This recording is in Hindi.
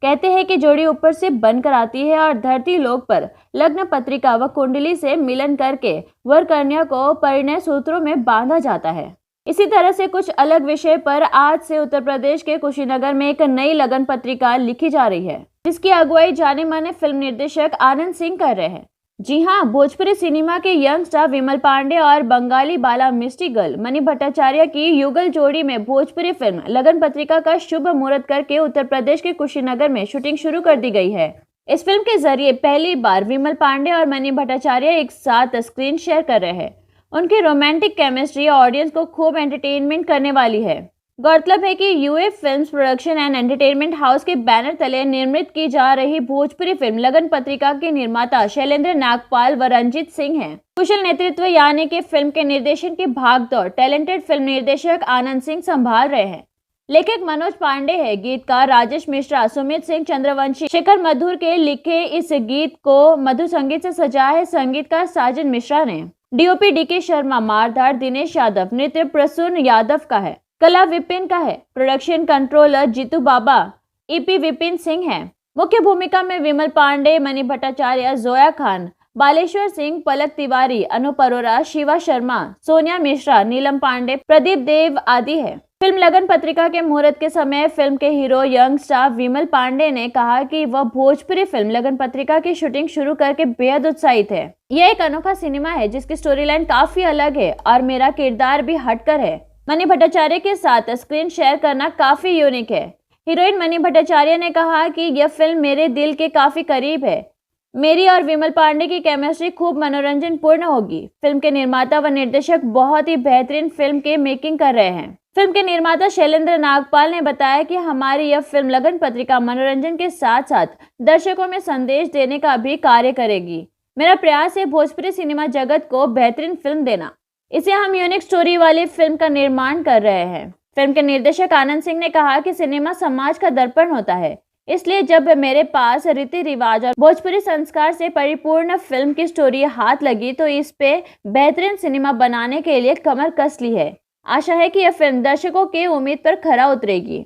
कहते हैं कि जोड़ी ऊपर से बनकर आती है और धरती लोक पर लग्न पत्रिका व कुंडली से मिलन करके वर कन्या को परिणय सूत्रों में बांधा जाता है। इसी तरह से कुछ अलग विषय पर आज से उत्तर प्रदेश के कुशीनगर में एक नई लगन पत्रिका लिखी जा रही है, जिसकी अगुवाई जाने माने फिल्म निर्देशक आनंद सिंह कर रहे हैं। जी हाँ, भोजपुरी सिनेमा के यंग स्टार विमल पांडे और बंगाली बाला मिस्टी गर्ल मणि भट्टाचार्य की युगल जोड़ी में भोजपुरी फिल्म लगन पत्रिका का शुभ मुहूर्त करके उत्तर प्रदेश के कुशीनगर में शूटिंग शुरू कर दी गई है। इस फिल्म के जरिए पहली बार विमल पांडे और मणि भट्टाचार्य एक साथ स्क्रीन शेयर कर रहे हैं। उनकी रोमांटिक केमिस्ट्री ऑडियंस को खूब एंटरटेनमेंट करने वाली है। गौरतलब है कि UA films production and entertainment house के बैनर तले निर्मित की जा रही भोजपुरी फिल्म लगन पत्रिका के निर्माता शैलेंद्र नागपाल व रंजीत सिंह हैं। कुशल नेतृत्व यानी कि फिल्म के निर्देशन की भागदौड़ टैलेंटेड फिल्म निर्देशक आनंद सिंह संभाल रहे हैं। लेखक मनोज पांडे है, गीतकार राजेश मिश्रा, सुमित सिंह चंद्रवंशी, शेखर मधुर के लिखे इस गीत को मधु संगीत से सजाया है संगीतकार साजन मिश्रा ने। डीओपी डीके शर्मा, मारधाड़ दिनेश यादव, नृत्य प्रसून यादव का है, कला विपिन का है, प्रोडक्शन कंट्रोलर जीतू बाबा, ईपी विपिन सिंह है। मुख्य भूमिका में विमल पांडे, मणि भट्टाचार्य, जोया खान, बालेश्वर सिंह, पलक तिवारी, अनूप अरोरा, शिवा शर्मा, सोनिया मिश्रा, नीलम पांडे, प्रदीप देव आदि है। फिल्म लगन पत्रिका के मुहूर्त के समय फिल्म के हीरो यंग स्टार विमल पांडे ने कहा कि वह भोजपुरी फिल्म लगन पत्रिका की शूटिंग शुरू करके बेहद उत्साहित है। यह एक अनोखा सिनेमा है जिसकी स्टोरी लाइन काफी अलग है और मेरा किरदार भी हटकर है। मणि भट्टाचार्य के साथ स्क्रीन शेयर करना काफी यूनिक है। हीरोइन मणि भट्टाचार्य ने कहा कि यह फिल्म मेरे दिल के काफी करीब है। मेरी और विमल पांडे की केमिस्ट्री खूब मनोरंजन पूर्ण होगी। फिल्म के निर्माता व निर्देशक बहुत ही बेहतरीन फिल्म के मेकिंग कर रहे हैं। फिल्म के निर्माता शैलेंद्र नागपाल ने बताया कि हमारी यह फिल्म लगन पत्रिका मनोरंजन के साथ साथ दर्शकों में संदेश देने का भी कार्य करेगी। मेरा प्रयास है भोजपुरी सिनेमा जगत को बेहतरीन फिल्म देना। इसे हम यूनिक स्टोरी वाली फिल्म का निर्माण कर रहे हैं। फिल्म के निर्देशक आनंद सिंह ने कहा कि सिनेमा समाज का दर्पण होता है, इसलिए जब मेरे पास रीति रिवाज और भोजपुरी संस्कार से परिपूर्ण फिल्म की स्टोरी हाथ लगी तो इस पे बेहतरीन सिनेमा बनाने के लिए कमर कस ली है। आशा है कि यह फिल्म दर्शकों की उम्मीद पर खरा उतरेगी।